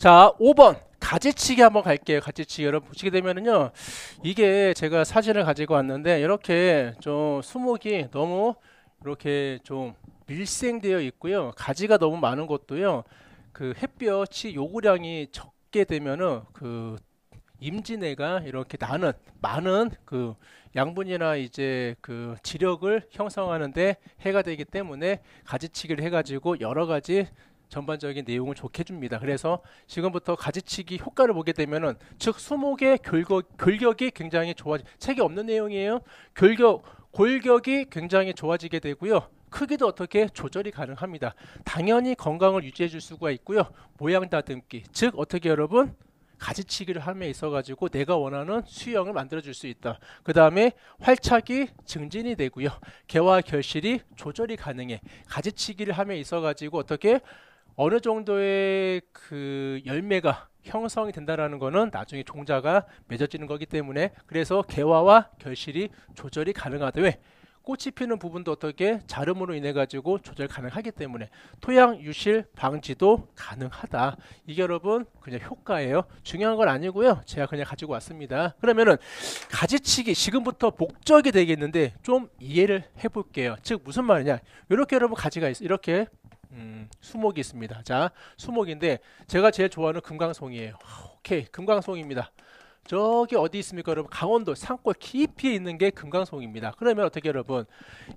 자, 5번 가지치기 한번 갈게요. 가지치기 여러분 보시게 되면은요, 이게 제가 사진을 가지고 왔는데 이렇게 좀 수목이 너무 이렇게 좀 밀생되어 있고요. 가지가 너무 많은 것도요. 그 햇볕이 요구량이 적게 되면은 그 임진왜가 이렇게 나는 많은 그 양분이나 이제 그 지력을 형성하는데 해가 되기 때문에 가지치기를 해가지고 여러 가지 전반적인 내용을 좋게 해줍니다. 그래서 지금부터 가지치기 효과를 보게 되면은 즉 수목의 골격이 굉장히 좋아지. 책에 없는 내용이에요. 골격이 굉장히 좋아지게 되고요. 크기도 어떻게 조절이 가능합니다. 당연히 건강을 유지해 줄 수가 있고요. 모양 다듬기, 즉 어떻게 여러분 가지치기를 함에 있어 가지고 내가 원하는 수영을 만들어 줄 수 있다. 그 다음에 활착이 증진이 되고요. 개와 결실이 조절이 가능해. 가지치기를 함에 있어 가지고 어떻게 어느 정도의 그 열매가 형성이 된다라는 거는 나중에 종자가 맺어지는 거기 때문에, 그래서 개화와 결실이 조절이 가능하다. 왜? 꽃이 피는 부분도 어떻게 자름으로 인해 가지고 조절 가능하기 때문에 토양 유실 방지도 가능하다. 이게 여러분 그냥 효과예요. 중요한 건 아니고요. 제가 그냥 가지고 왔습니다. 그러면은 가지치기 지금부터 목적이 되겠는데 좀 이해를 해볼게요. 즉 무슨 말이냐? 이렇게 여러분 가지가 있어. 이렇게 수목이 있습니다. 자, 수목인데 제가 제일 좋아하는 금강송이에요. 오케이, 금강송입니다. 저기 어디 있습니까 여러분? 강원도 산골 깊이에 있는 게 금강송입니다. 그러면 어떻게 여러분,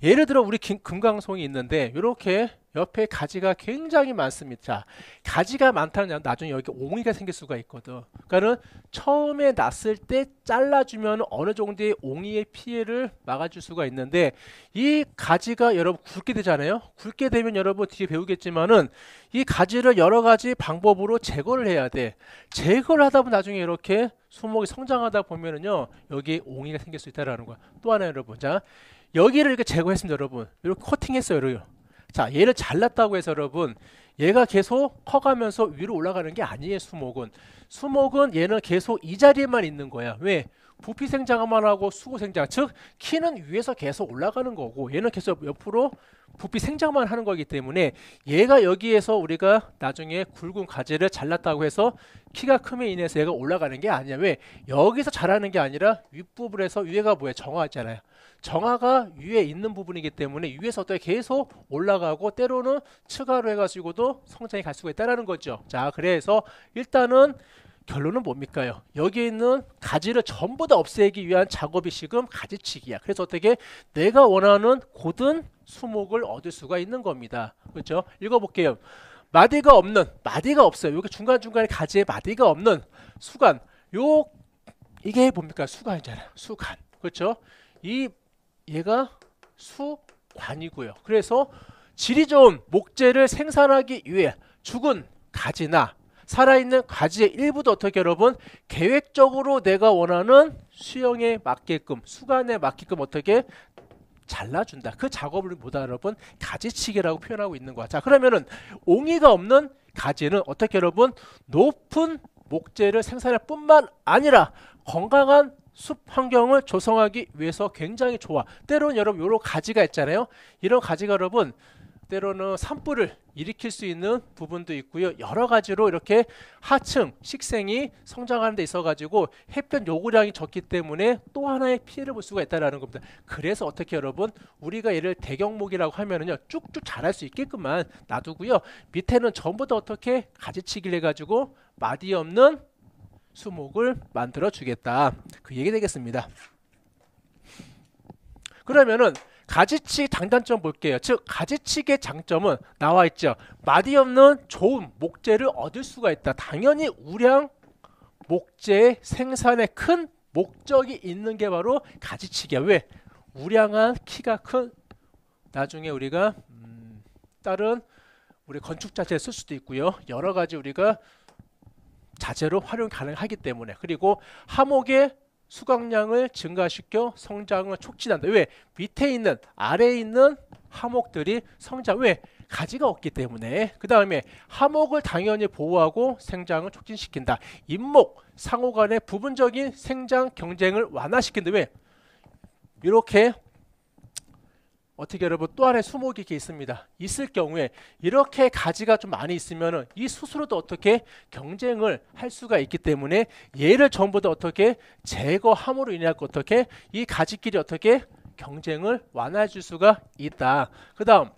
예를 들어 우리 금강송이 있는데 이렇게 옆에 가지가 굉장히 많습니다. 자, 가지가 많다는 나중에 여기 옹이가 생길 수가 있거든. 그러니까는 처음에 났을 때 잘라주면 어느 정도의 옹이의 피해를 막아줄 수가 있는데, 이 가지가 여러분 굵게 되잖아요. 굵게 되면 여러분 뒤에 배우겠지만은 이 가지를 여러 가지 방법으로 제거를 해야 돼. 제거를 하다 보면 나중에 이렇게 수목이 성장하다 보면은요, 여기 옹이가 생길 수 있다라는 거야. 또 하나 여러분, 자, 여기를 이렇게 제거했습니다 여러분. 이렇게 커팅했어요 여러분. 자, 얘를 잘랐다고 해서 여러분 얘가 계속 커가면서 위로 올라가는 게 아니에요. 수목은 얘는 계속 이 자리에만 있는 거야. 왜? 부피 생장만 하고 수고 생장, 즉 키는 위에서 계속 올라가는 거고 얘는 계속 옆으로 부피 생장만 하는 거기 때문에 얘가 여기에서 우리가 나중에 굵은 가지를 잘랐다고 해서 키가 큼에 인해서 얘가 올라가는 게 아니야. 왜? 여기서 자라는 게 아니라 윗부분에서, 위에가 뭐야? 정화잖아요. 정화가 위에 있는 부분이기 때문에 위에서 어떻게 계속 올라가고 때로는 추가로 해가지고도 성장이 갈 수가 있다는 거죠. 자, 그래서 일단은 결론은 뭡니까요? 여기에 있는 가지를 전부 다 없애기 위한 작업이 지금 가지치기야. 그래서 어떻게 내가 원하는 고든 수목을 얻을 수가 있는 겁니다. 그렇죠? 읽어볼게요. 마디가 없어요. 여기 중간중간에 가지에 마디가 없는 수간. 이게 뭡니까? 수간이잖아요. 수간. 그렇죠? 얘가 수관이고요. 그래서 질이 좋은 목재를 생산하기 위해 죽은 가지나 살아있는 가지의 일부도 어떻게 여러분 계획적으로 내가 원하는 수영에 맞게끔, 수간에 맞게끔 어떻게 잘라준다. 그 작업을 보다 여러분 가지치기라고 표현하고 있는 거야. 자, 그러면은 옹이가 없는 가지는 어떻게 여러분 높은 목재를 생산할 뿐만 아니라 건강한 숲 환경을 조성하기 위해서 굉장히 좋아. 때로는 여러분 이런 가지가 있잖아요. 이런 가지가 여러분 때로는 산불을 일으킬 수 있는 부분도 있고요. 여러 가지로 이렇게 하층 식생이 성장하는 데 있어 가지고 햇볕 요구량이 적기 때문에 또 하나의 피해를 볼 수가 있다는 겁니다. 그래서 어떻게 여러분 우리가 얘를 대경목이라고 하면은요 쭉쭉 자랄 수 있게끔만 놔두고요. 밑에는 전부 다 어떻게 가지치기를 해가지고 마디 없는 수목을 만들어 주겠다. 그 얘기 되겠습니다. 그러면은 가지치기 장단점 볼게요. 즉 가지치기의 장점은 나와 있죠. 마디 없는 좋은 목재를 얻을 수가 있다. 당연히 우량 목재 생산에 큰 목적이 있는 게 바로 가지치기야. 왜? 우량한 키가 큰 나중에 우리가 다른 우리 건축 자재를 쓸 수도 있고요. 여러 가지 우리가 자재로 활용 가능하기 때문에, 그리고 하목의 수강량을 증가시켜 성장을 촉진한다. 왜? 밑에 있는 아래에 있는 하목들이 성장, 왜? 가지가 없기 때문에. 그 다음에 하목을 당연히 보호하고 생장을 촉진시킨다. 잇목, 상호 간의 부분적인 생장 경쟁을 완화시킨다. 왜? 이렇게 어떻게 여러분 또 하나의 수목이 이렇게 있습니다. 있을 경우에 이렇게 가지가 좀 많이 있으면은 이 스스로도 어떻게 경쟁을 할 수가 있기 때문에 얘를 전부 다 어떻게 제거함으로 인해 어떻게 이 가지끼리 어떻게 경쟁을 완화해 줄 수가 있다. 그 다음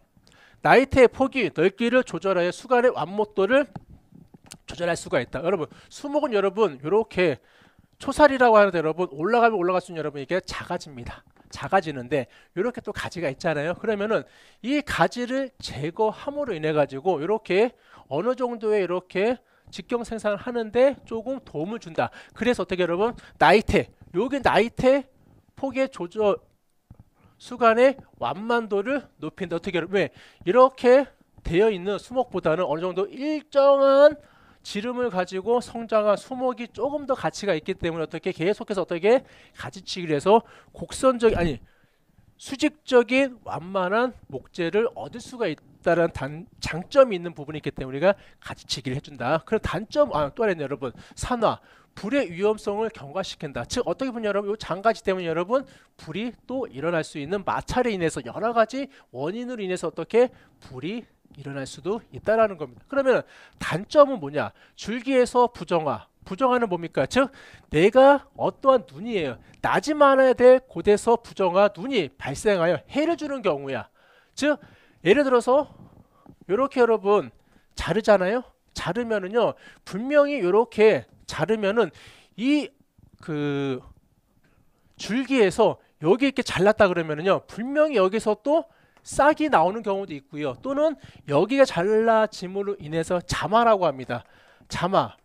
나이테의 폭이 넓기를 조절하여 수간의 완모도를 조절할 수가 있다. 여러분 수목은 여러분 이렇게 초살이라고 하는데 여러분 올라가면 올라갈수록 여러분 이게 작아집니다. 작아지는데 이렇게 또 가지가 있잖아요. 그러면은 이 가지를 제거함으로 인해 가지고 이렇게 어느 정도의 이렇게 직경 생산을 하는데 조금 도움을 준다. 그래서 어떻게 여러분 나이테 여기 나이테 폭의 조절 수간의 완만도를 높인다. 어떻게 여러분 왜 이렇게 되어 있는 수목보다는 어느 정도 일정한 지름을 가지고 성장한 수목이 조금 더 가치가 있기 때문에 어떻게 계속해서 어떻게 가지치기를 해서 곡선적 아니 수직적인 완만한 목재를 얻을 수가 있다는 장점이 있는 부분이 있기 때문에 우리가 가지치기를 해준다. 그럼 단점 또 하나는 여러분 산화 불의 위험성을 경과시킨다. 즉 어떻게 보면 여러분 이 장가지 때문에 여러분 불이 또 일어날 수 있는 마찰에 인해서 여러 가지 원인으로 인해서 어떻게 불이 일어날 수도 있다라는 겁니다. 그러면 단점은 뭐냐? 줄기에서 부정화. 부정화는 뭡니까? 즉 내가 어떠한 눈이에요. 나지만해야 될 곳에서 부정화 눈이 발생하여 해를 주는 경우야. 즉 예를 들어서 이렇게 여러분 자르잖아요. 자르면은요 분명히 이렇게 자르면은 이 그 줄기에서 여기 이렇게 잘랐다 그러면은요 분명히 여기서 또 싹이 나오는 경우도 있고요. 또는 여기가 잘라짐으로 인해서 자마라고 합니다. 자마.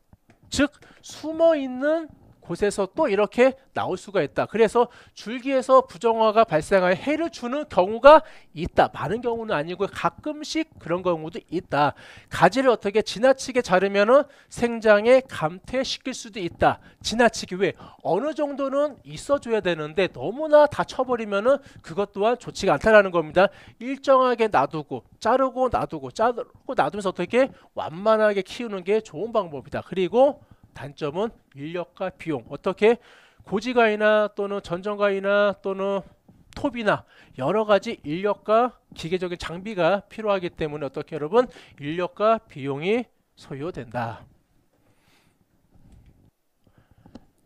즉 숨어있는 곳에서 또 이렇게 나올 수가 있다. 그래서 줄기에서 부정화가 발생하여 해를 주는 경우가 있다. 많은 경우는 아니고 가끔씩 그런 경우도 있다. 가지를 어떻게 지나치게 자르면은 생장에 감퇴시킬 수도 있다. 지나치게 왜 어느 정도는 있어줘야 되는데 너무나 다 쳐버리면은 그것 또한 좋지가 않다라는 겁니다. 일정하게 놔두고 자르고 놔두고 놔두면서 어떻게 완만하게 키우는 게 좋은 방법이다. 그리고 단점은 인력과 비용. 어떻게 고지가이나 또는 전정가이나 또는 톱이나 여러 가지 인력과 기계적인 장비가 필요하기 때문에 어떻게 여러분 인력과 비용이 소요된다.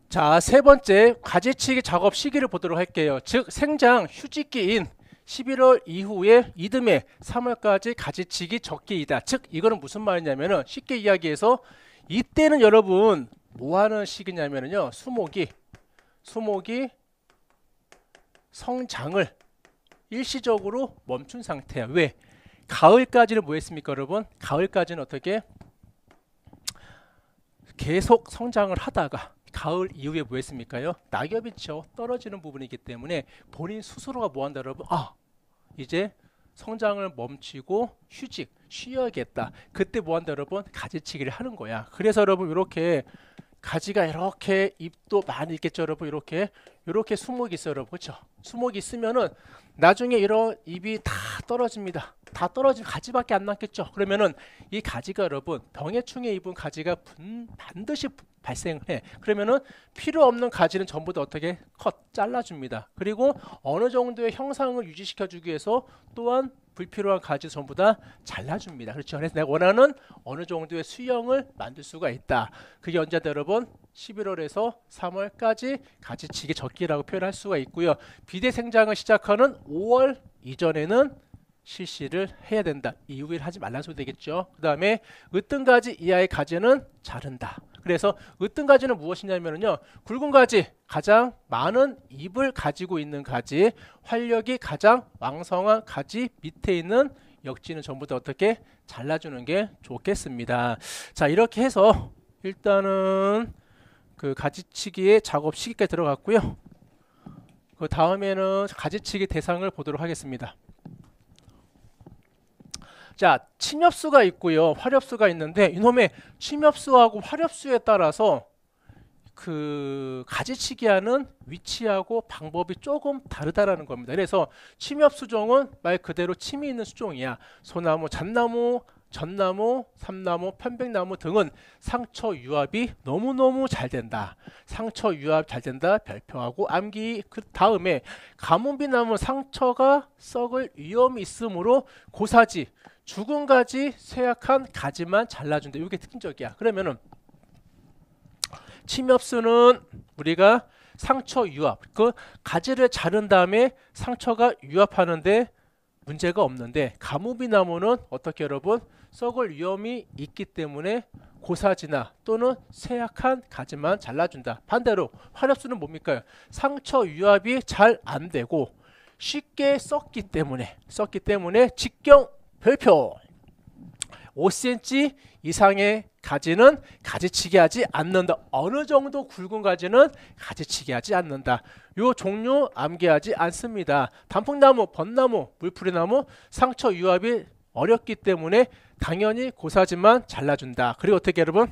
자, 세 번째 가지치기 작업 시기를 보도록 할게요. 즉 생장 휴지기인 11월 이후에 이듬해 3월까지 가지치기 적기이다. 즉 이거는 무슨 말이냐면은 쉽게 이야기해서 이때는 여러분 뭐 하는 시기냐면요 수목이 성장을 일시적으로 멈춘 상태야. 왜? 가을까지는 뭐 했습니까 여러분? 가을까지는 어떻게 계속 성장을 하다가 가을 이후에 뭐 했습니까요? 낙엽이 떨어지는 부분이기 때문에 본인 스스로가 뭐 한다 여러분? 이제 성장을 멈추고 쉬어야겠다. 그때 뭐 한다 여러분? 가지치기를 하는 거야. 그래서 여러분 이렇게 가지가 이렇게 잎도 많이 있겠죠 여러분. 이렇게 수목이 있어요 여러분. 그렇죠? 수목이 있으면은 나중에 이런 잎이 다 떨어집니다. 다 떨어지면 가지밖에 안 남겠죠. 그러면은 이 가지가 여러분 병해충에 입은 가지가 반드시 발생해. 그러면은 필요 없는 가지는 전부 다 어떻게 잘라줍니다. 그리고 어느 정도의 형상을 유지시켜 주기 위해서 또한 불필요한 가지 전부 다 잘라줍니다. 그렇죠. 그래서 내가 원하는 어느 정도의 수형을 만들 수가 있다. 그게 언제다 여러분? 11월에서 3월까지 가지치기 적기라고 표현할 수가 있고요. 비대 생장을 시작하는 5월 이전에는 실시를 해야 된다. 이후에 하지 말라는 소리 되겠죠. 그 다음에 으뜸 가지 이하의 가지는 자른다. 그래서 으뜸 가지는 무엇이냐면요 굵은 가지, 가장 많은 잎을 가지고 있는 가지, 활력이 가장 왕성한 가지 밑에 있는 역지는 전부 다 어떻게 잘라주는 게 좋겠습니다. 자, 이렇게 해서 일단은 그 가지치기의 작업 시기까지 들어갔고요. 그 다음에는 가지치기 대상을 보도록 하겠습니다. 자, 침엽수가 있고요, 화렵수가 있는데 이놈의 침엽수하고 화렵수에 따라서 그 가지치기하는 위치하고 방법이 조금 다르다라는 겁니다. 그래서 침엽수종은 말 그대로 침이 있는 수종이야. 소나무, 잣나무 전나무, 삼나무, 편백나무 등은 상처 유압이 너무너무 잘 된다. 상처 유압 잘 된다. 별표하고 암기. 그 다음에 가뭄비나무 상처가 썩을 위험이 있으므로 고사지, 죽은 가지, 쇠약한 가지만 잘라준다. 이게 특징적이야. 그러면은 침엽수는 우리가 상처 유압, 그 가지를 자른 다음에 상처가 유압하는데 문제가 없는데, 가무비나무는 어떻게 여러분 썩을 위험이 있기 때문에 고사지나 또는 쇠약한 가지만 잘라준다. 반대로 화렵수는 뭡니까? 상처 유압이 잘 안 되고 쉽게 썩기 때문에 직경 별표 5cm 이상의 가지는 가지치기 하지 않는다. 어느 정도 굵은 가지는 가지치기 하지 않는다. 요 종류 암기하지 않습니다. 단풍나무, 벚나무, 물풀이나무 상처 유압이 어렵기 때문에 당연히 고사지만 잘라준다. 그리고 어떻게 여러분?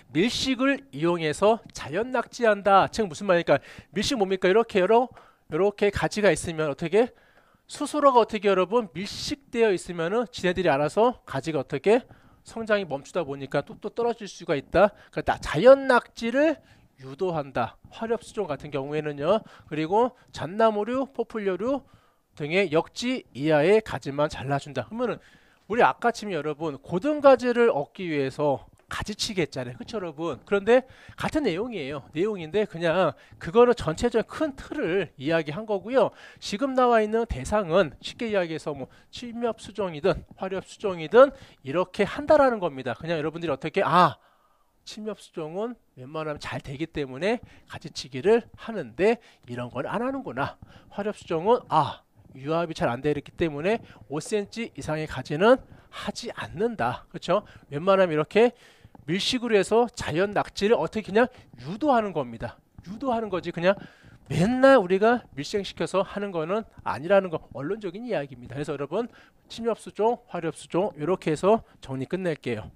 밀식을 이용해서 자연 낙지한다. 즉 무슨 말입니까? 밀식 뭡니까? 이렇게 가지가 있으면 어떻게? 수수로가 어떻게 여러분 밀식되어 있으면은 지네들이 알아서 가지가 어떻게 성장이 멈추다 보니까 뚝뚝 떨어질 수가 있다. 그러니까 자연 낙지를 유도한다. 화렵수종 같은 경우에는요. 그리고 잣나무류, 포플려류 등의 역지 이하의 가지만 잘라준다. 그러면은 우리 아까 지금 여러분 고등 가지를 얻기 위해서 가지치기 했잖아요. 그렇죠 여러분? 그런데 같은 내용인데 그냥 그거는 전체적인 큰 틀을 이야기한 거고요. 지금 나와 있는 대상은 쉽게 이야기해서 뭐 침엽수종이든 화렵수종이든 이렇게 한다라는 겁니다. 그냥 여러분들이 어떻게 침엽수종은 웬만하면 잘 되기 때문에 가지치기를 하는데 이런 건 안 하는구나. 화렵수종은 유압이 잘 안 되기 때문에 5cm 이상의 가지는 하지 않는다. 그렇죠? 웬만하면 이렇게 밀식으로 해서 자연 낙지를 어떻게 그냥 유도하는 겁니다. 유도하는 거지 그냥 맨날 우리가 밀생시켜서 하는 거는 아니라는 거 원론적인 이야기입니다. 그래서 여러분 침엽수종, 화렵수종 이렇게 해서 정리 끝낼게요.